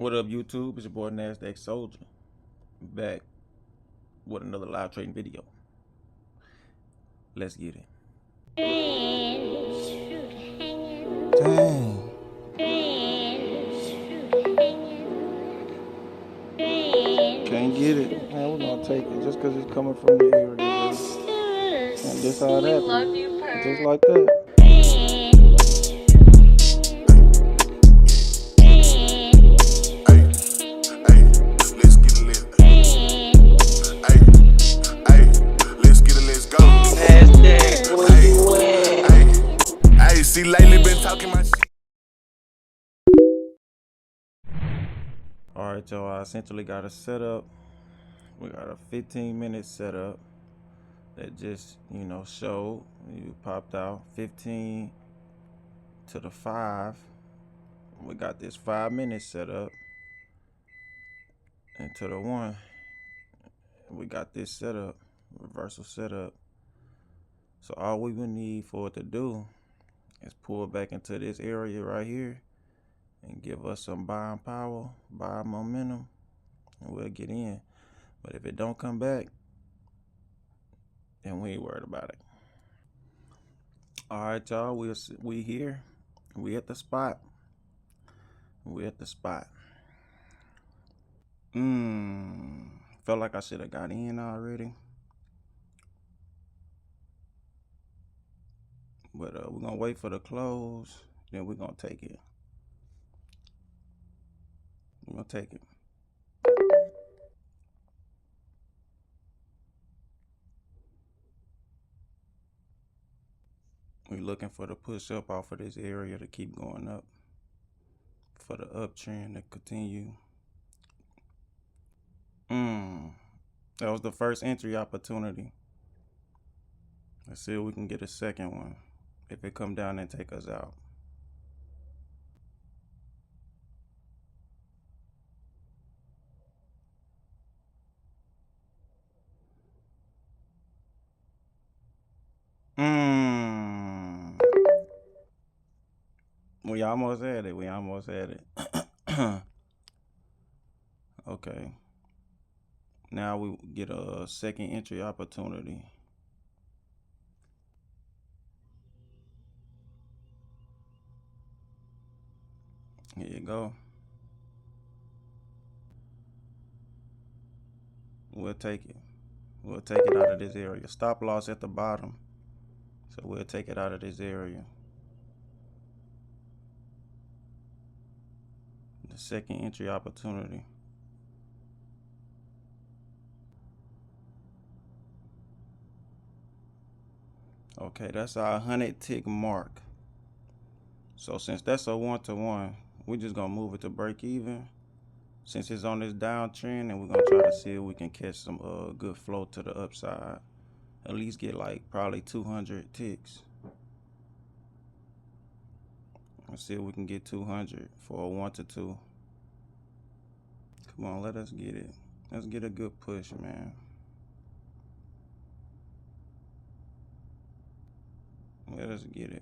What up, YouTube? It's your boy NASDAQ Soldier, back with another live trading video. Let's get it. Dang. Can't get it. Man, we're gonna take it just because it's coming from the area. And this how it happens. Just like that. See, lately been talking my shit. Alright, y'all. I essentially got a setup. We got a 15-minute setup that just, showed. You popped out 15 to the 5. We got this 5-minute setup. And to the 1, we got this setup, reversal setup. So all we would need for it to do is pull back into this area right here and give us some buying power, buying momentum, and we'll get in. But if it don't come back, then we ain't worried about it. All right, y'all, we here. We at the spot. We at the spot. Felt like I should have got in already. But we're gonna wait for the close, then we're gonna take it. We're gonna take it. We're looking for the push up off of this area to keep going up, for the uptrend to continue. That was the first entry opportunity. Let's see if we can get a second one. If it come down and take us out. We almost had it. We almost had it. Okay. Now we get a second entry opportunity. Here you go. We'll take it. We'll take it out of this area. Stop loss at the bottom. So we'll take it out of this area. The second entry opportunity. Okay, that's our 100 tick mark. So since that's a 1-to-1, we're just gonna move it to break even. Since it's on this downtrend, and we're gonna try to see if we can catch some good flow to the upside. At least get like probably 200 ticks. Let's see if we can get 200 for a 1-to-2. Come on, let us get it. Let's get a good push, man. Let us get it.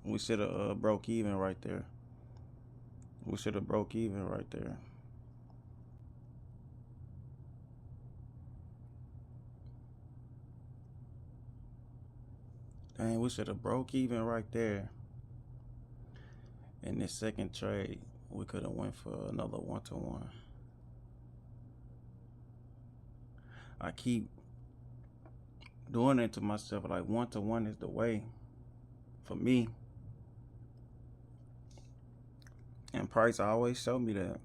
We should have broke even right there. We should have broke even right there. Dang, we should have broke even right there. In this second trade, we could have went for another 1-to-1. I keep doing it to myself, like 1-to-1 is the way for me. And price always showed me that.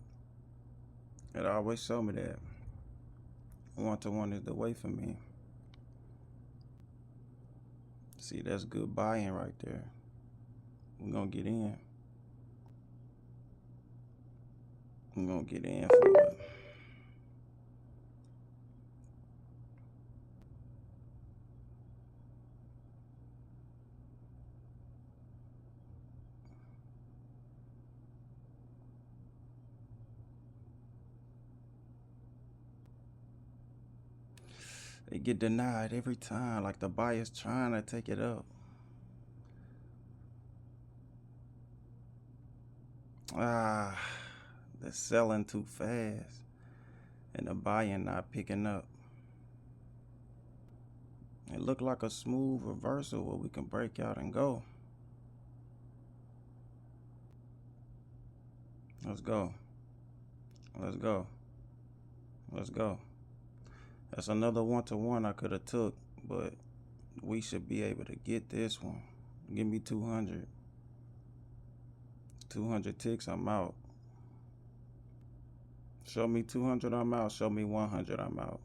It always showed me that 1-to-1 is the way for me. See, that's good buying right there. We're gonna get in. We're gonna get in for it. They get denied every time, like the buyer's trying to take it up. Ah, they're selling too fast and the buying not picking up. It looked like a smooth reversal where we can break out and go. Let's go. Let's go. Let's go. That's another 1-to-1 I could have took, but we should be able to get this one. Give me 200. 200 ticks, I'm out. Show me 200, I'm out. Show me 100, I'm out.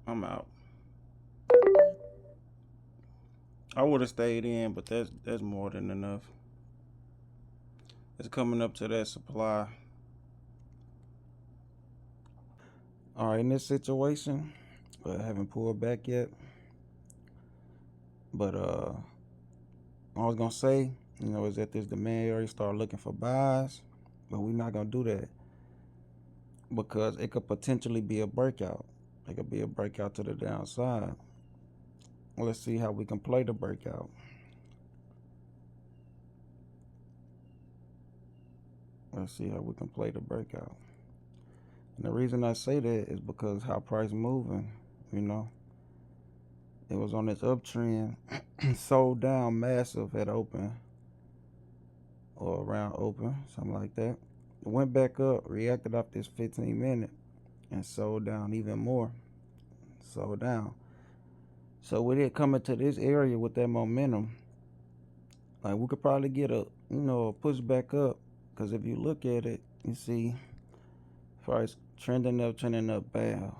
I'm out. I would have stayed in, but that's more than enough. It's coming up to that supply. All right, in this situation, I haven't pulled back yet. But I was gonna say, is that this demand area start looking for buys, but we're not gonna do that because it could potentially be a breakout. It could be a breakout to the downside. Let's see how we can play the breakout. Let's see how we can play the breakout. And the reason I say that is because how price moving, It was on this uptrend, sold down massive at open or around open, something like that. It went back up, reacted off this 15-minute and sold down even more. Sold down. So with it coming to this area with that momentum, like we could probably get a push back up, because if you look at it, you see price trending up, bow.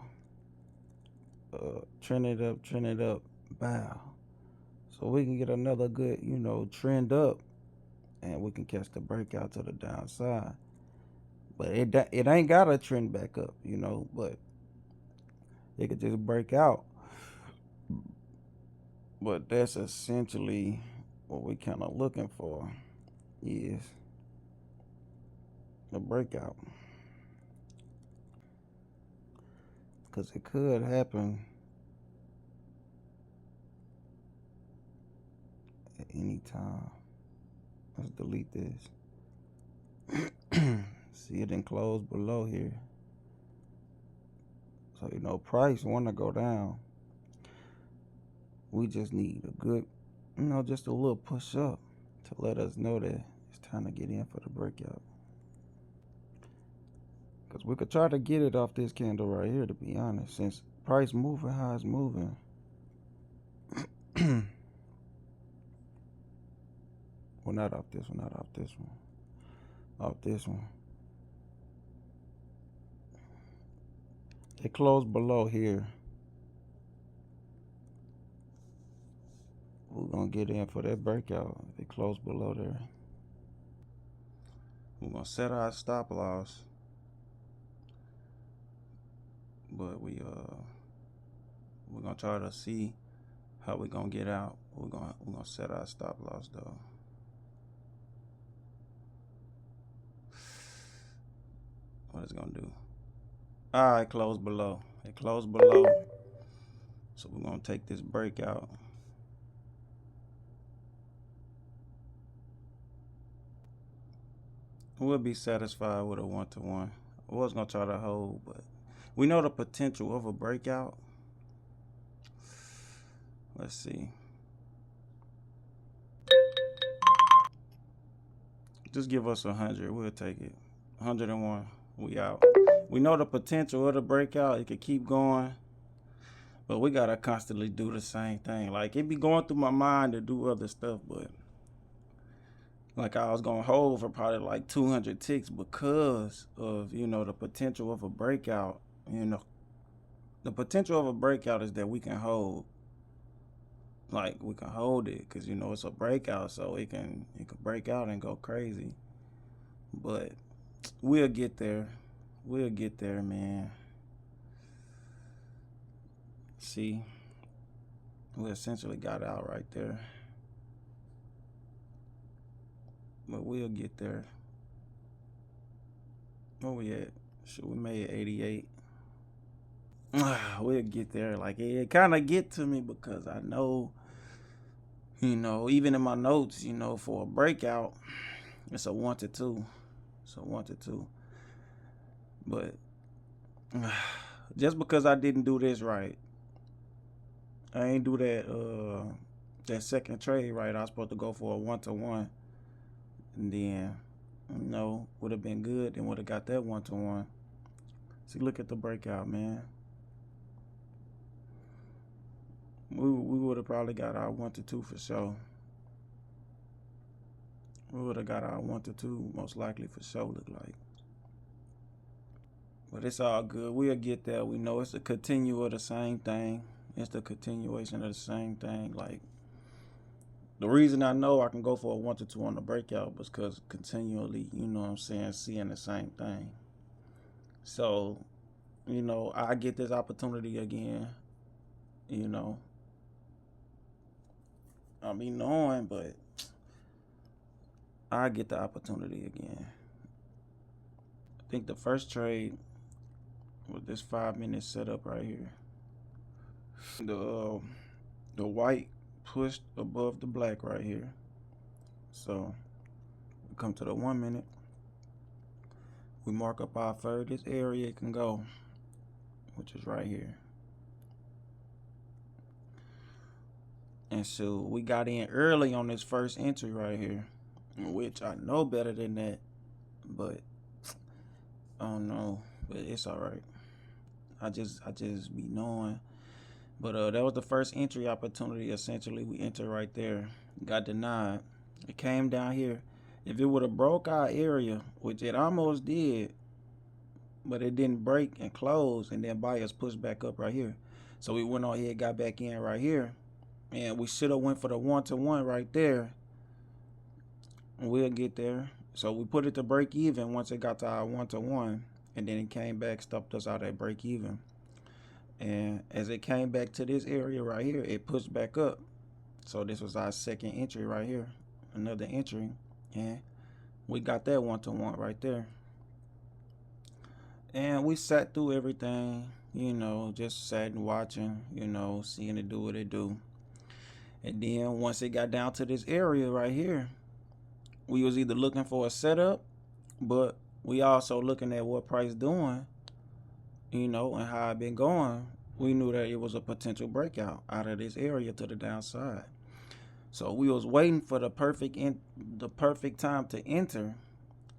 Trending up, bow. So we can get another good, trend up, and we can catch the breakout to the downside. But it ain't got to trend back up, but it could just break out. But that's essentially what we kind of looking for, is the breakout. Because it could happen at any time. Let's delete this. See, it didn't close below here. So, price want to go down. We just need a good, just a little push up to let us know that it's time to get in for the breakout. Because we could try to get it off this candle right here, to be honest, since price moving how it's moving. Well, not off this one, off this one. It closed below here. We're going to get in for that breakout. If it closed below there, we're going to set our stop loss. But we're going to try to see how we're going to get out. We're going to set our stop loss, though. What it's going to do? It closed below. It closed below. So we're going to take this breakout. We'll be satisfied with a 1-to-1. I was going to try to hold, but we know the potential of a breakout. Let's see. Just give us 100. We'll take it. 101. We out. We know the potential of the breakout. It could keep going. But we got to constantly do the same thing. Like, it be going through my mind to do other stuff, but like I was going to hold for probably like 200 ticks because of, the potential of a breakout. The potential of a breakout is that we can hold. Like, we can hold it because, it's a breakout, so it can break out and go crazy. But we'll get there. We'll get there, man. See, we essentially got out right there. but we'll get there. Where we at? Should we made 88? We'll get there. Like it kind of get to me because I know, even in my notes, for a breakout, it's a 1 to 2. It's a 1 to 2. But just because I didn't do this right, I ain't do that second trade right. I was supposed to go for a 1 to 1, and then would have been good and would have got that 1 to 1. See, look at the breakout, man. We would have probably got our 1 to 2 for sure. We would have got our 1 to 2 most likely for sure, look like. But it's all good. We'll get there. We know it's a continue of the same thing. It's the continuation of the same thing. Like, the reason I know I can go for a 1 to 2 on the breakout was because continually, seeing the same thing. So, I get this opportunity again, I be knowing, but I get the opportunity again. I think the first trade was this 5-minute setup right here. The white pushed above the black right here. So we come to the 1 minute. We mark up our furthest area it can go, which is right here. And so we got in early on this first entry right here, which I know better than that, but I don't know, but it's all right. I just be knowing. But that was the first entry opportunity. Essentially, we entered right there, got denied. It came down here. If it would have broke our area, which it almost did, but it didn't break and close, and then buyers pushed back up right here. So we went on here, got back in right here, and we should have went for the 1 to 1 right there. We'll get there. So we put it to break even once it got to our 1 to 1, and then it came back, stopped us out at break even. And as it came back to this area right here, it pushed back up. So this was our second entry right here, another entry, and we got that 1 to 1 right there. And we sat through everything, just sat and watching, seeing it do what it do. And then once it got down to this area right here, we was either looking for a setup, but we also looking at what price doing, and how it been going. We knew that it was a potential breakout out of this area to the downside. So we was waiting for the perfect time to enter.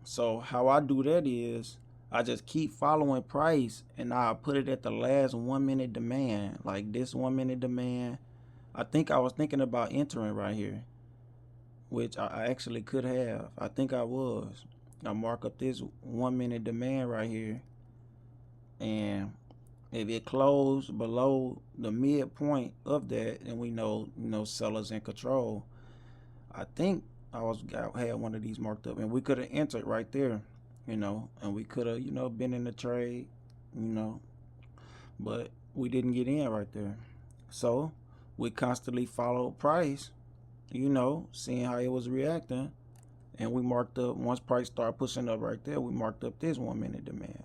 So how I do that is I just keep following price, and I put it at the last 1 minute demand, like this 1 minute demand. I think I was thinking about entering right here, which I actually could have. I think I was. I mark up this 1 minute demand right here, and if it closed below the midpoint of that, then we know, sellers in control. I think I had one of these marked up, and we could have entered right there, and we could have, been in the trade, but we didn't get in right there. So we constantly followed price, seeing how it was reacting, and we marked up, once price started pushing up right there, we marked up this 1 minute demand.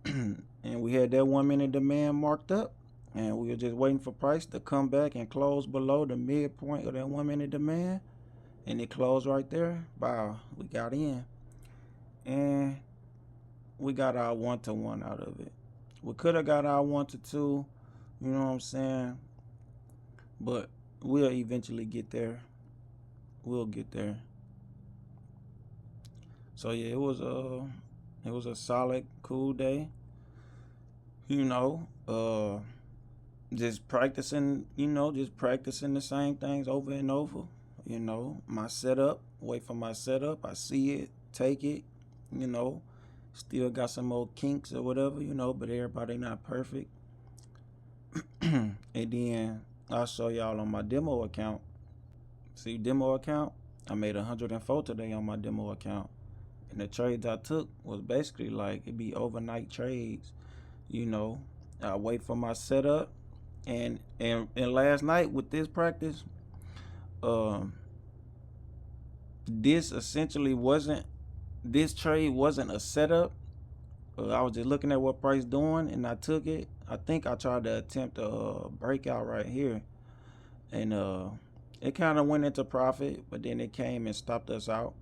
And we had that 1 minute demand marked up, and we were just waiting for price to come back and close below the midpoint of that 1 minute demand, and it closed right there. Wow, we got in, and we got our 1 to 1 out of it. We could have got our 1 to 2, you know what I'm saying, but we'll eventually get there. We'll get there. So yeah, it was a solid, cool day. Just practicing, the same things over and over. My setup, wait for my setup. I see it, take it, still got some old kinks or whatever, but everybody not perfect. And then I'll show y'all on my demo account. See, demo account, I made 104 today on my demo account. And the trades I took was basically like, it'd be overnight trades. I wait for my setup, and last night with this practice, this essentially wasn't, this trade wasn't a setup. I was just looking at what price doing and I took it. I think I tried to attempt a breakout right here, and it kind of went into profit, but then it came and stopped us out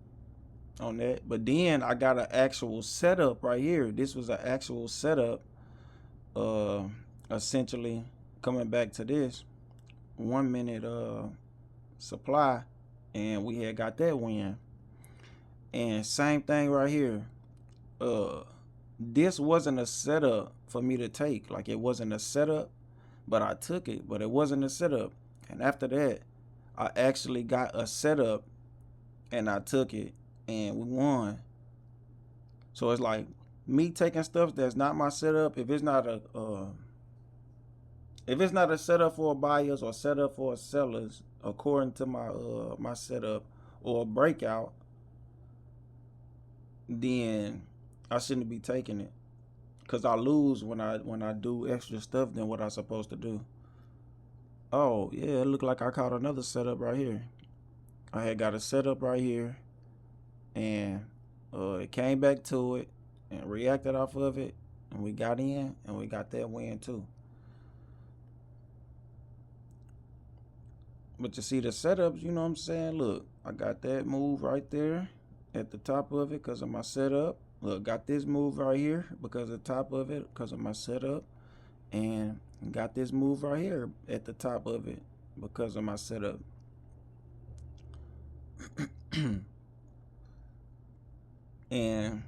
on that. But then I got an actual setup right here. This was an actual setup, essentially coming back to this 1 minute supply, and we had got that win. And same thing right here. This wasn't a setup for me to take. Like, it wasn't a setup, but I took it. But it wasn't a setup. And after that, I actually got a setup and I took it and we won. So it's like me taking stuff that's not my setup. If it's not a setup for buyers or setup for sellers, according to my my setup, or a breakout, then I shouldn't be taking it, cause I lose when I do extra stuff than what I'm supposed to do. Oh yeah, it looked like I caught another setup right here. I had got a setup right here, and it came back to it and reacted off of it, and we got in and we got that win too. But you see the setups, you know what I'm saying? Look, I got that move right there at the top of it because of my setup. Look, got this move right here because of the top of it because of my setup. And got this move right here at the top of it because of my setup. And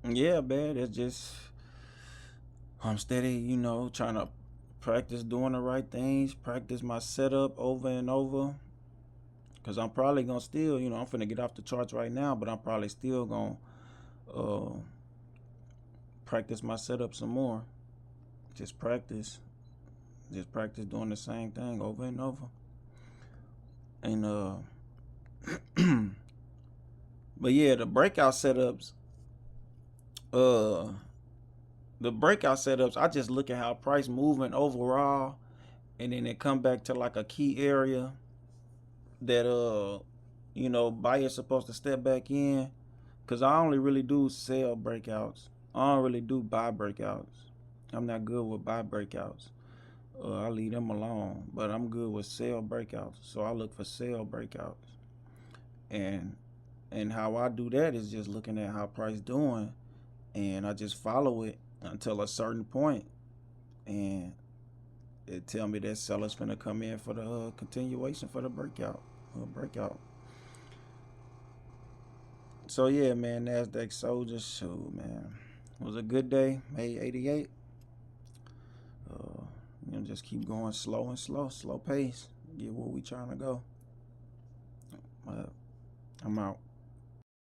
yeah, man, it's just, I'm steady, you know, trying to practice doing the right things, practice my setup over and over. Because I'm probably going to still, you know, I'm finna get off the charts right now, but I'm probably still going to practice my setup some more. Just practice doing the same thing over and over. And but yeah, the breakout setups, I just look at how price moving overall, and then it come back to like a key area that you know, buyers supposed to step back in. Cause I only really do sell breakouts. I don't really do buy breakouts. I'm not good with buy breakouts. I leave them alone, but I'm good with sell breakouts. So I look for sell breakouts, and how I do that is just looking at how price doing, and I just follow it until a certain point, and it tell me that seller's gonna come in for the continuation for the breakout. So yeah, man, Nasdaq Soldier show, man. It was a good day. Made 88. You know, just keep going slow pace. Get where we trying to go. I'm out.